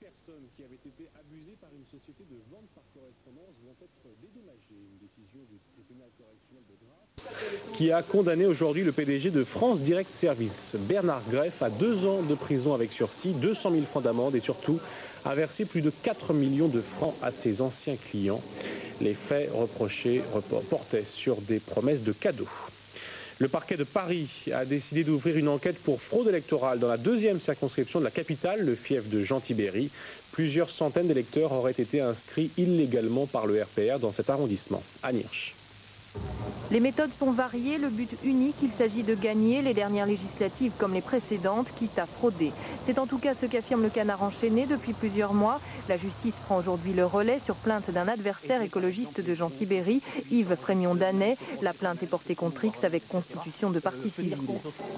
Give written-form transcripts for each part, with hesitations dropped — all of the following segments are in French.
personnes qui avaient été abusées par une société de vente par correspondance vont être dédommagées. Une décision du tribunal correctionnel de Grasse qui a condamné aujourd'hui le PDG de France Direct Service, Bernard Greff, à 2 ans de prison avec sursis, 200 000 francs d'amende et surtout a versé plus de 4 millions de francs à ses anciens clients. Les faits reprochés portaient sur des promesses de cadeaux. Le parquet de Paris a décidé d'ouvrir une enquête pour fraude électorale dans la 2e circonscription de la capitale, le fief de Jean-Tibéry. Plusieurs centaines d'électeurs auraient été inscrits illégalement par le RPR dans cet arrondissement. Anne Hirsch. Les méthodes sont variées, le but unique, il s'agit de gagner les dernières législatives comme les précédentes, quitte à frauder. C'est en tout cas ce qu'affirme le Canard enchaîné depuis plusieurs mois. La justice prend aujourd'hui le relais sur plainte d'un adversaire écologiste de Jean-Tibéry, Yves Frémion-Dannet. La plainte est portée contre X avec constitution de partie civile.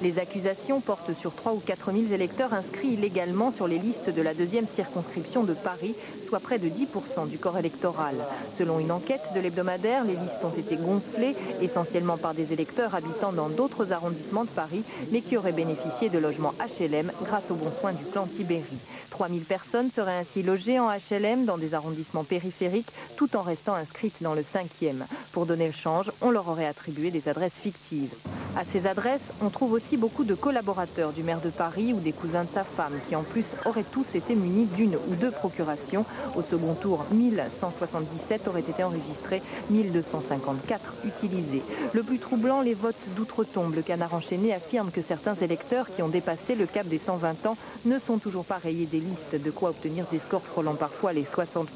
Les accusations portent sur 3 ou 4 000 électeurs inscrits illégalement sur les listes de la 2e circonscription de Paris, soit près de 10% du corps électoral. Selon une enquête de l'hebdomadaire, les listes ont été gonflées, essentiellement par des électeurs habitant dans d'autres arrondissements de Paris, mais qui auraient bénéficié de logements HLM grâce aux bons soins du clan Tibéry. 3000 personnes seraient ainsi logées en HLM dans des arrondissements périphériques, tout en restant inscrites dans le 5e. Pour donner le change, on leur aurait attribué des adresses fictives. À ces adresses, on trouve aussi beaucoup de collaborateurs du maire de Paris ou des cousins de sa femme, qui en plus auraient tous été munis d'une ou deux procurations. Au second tour, 1177 auraient été enregistrés, 1254 utilisés. Le plus troublant, les votes d'outre-tombe. Le Canard enchaîné affirme que certains électeurs qui ont dépassé le cap des 120 ans ne sont toujours pas rayés des listes, de quoi obtenir des scores frôlant parfois les 60%.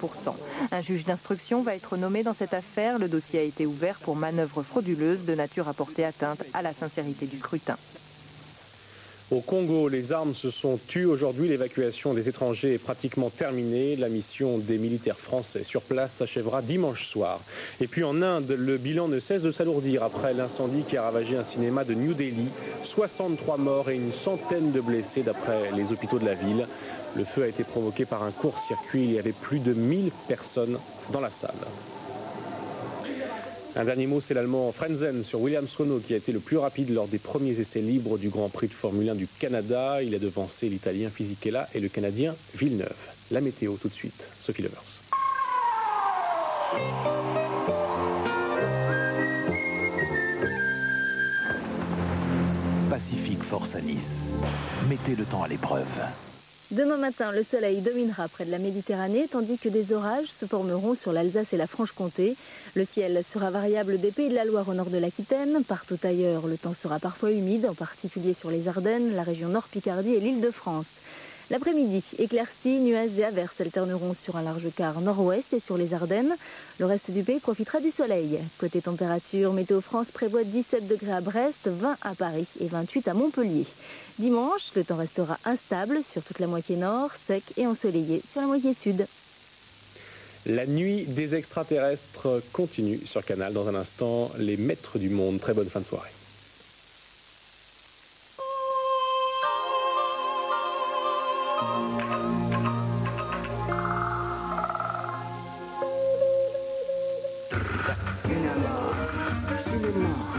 Un juge d'instruction va être nommé dans cette affaire. Le dossier a été ouvert pour manœuvre frauduleuse de nature à porter atteinte à la sincérité du scrutin. Au Congo, les armes se sont tues aujourd'hui. L'évacuation des étrangers est pratiquement terminée. La mission des militaires français sur place s'achèvera dimanche soir. Et puis en Inde, le bilan ne cesse de s'alourdir après l'incendie qui a ravagé un cinéma de New Delhi. 63 morts et une centaine de blessés d'après les hôpitaux de la ville. Le feu a été provoqué par un court-circuit. Il y avait plus de 1000 personnes dans la salle. Un dernier mot, c'est l'Allemand Frentzen sur Williams Renault qui a été le plus rapide lors des premiers essais libres du Grand Prix de Formule 1 du Canada. Il a devancé l'Italien Fisichella et le Canadien Villeneuve. La météo tout de suite, Sophie Levers. Pacific Force à Nice. Mettez le temps à l'épreuve. Demain matin, le soleil dominera près de la Méditerranée, tandis que des orages se formeront sur l'Alsace et la Franche-Comté. Le ciel sera variable des Pays de la Loire au nord de l'Aquitaine. Partout ailleurs, le temps sera parfois humide, en particulier sur les Ardennes, la région Nord-Picardie et l'Île-de-France. L'après-midi, éclaircies, nuages et averses alterneront sur un large quart nord-ouest et sur les Ardennes. Le reste du pays profitera du soleil. Côté température, Météo France prévoit 17 degrés à Brest, 20 à Paris et 28 à Montpellier. Dimanche, le temps restera instable sur toute la moitié nord, sec et ensoleillé sur la moitié sud. La nuit des extraterrestres continue sur Canal. Dans un instant, les maîtres du monde. Très bonne fin de soirée. Cinéma.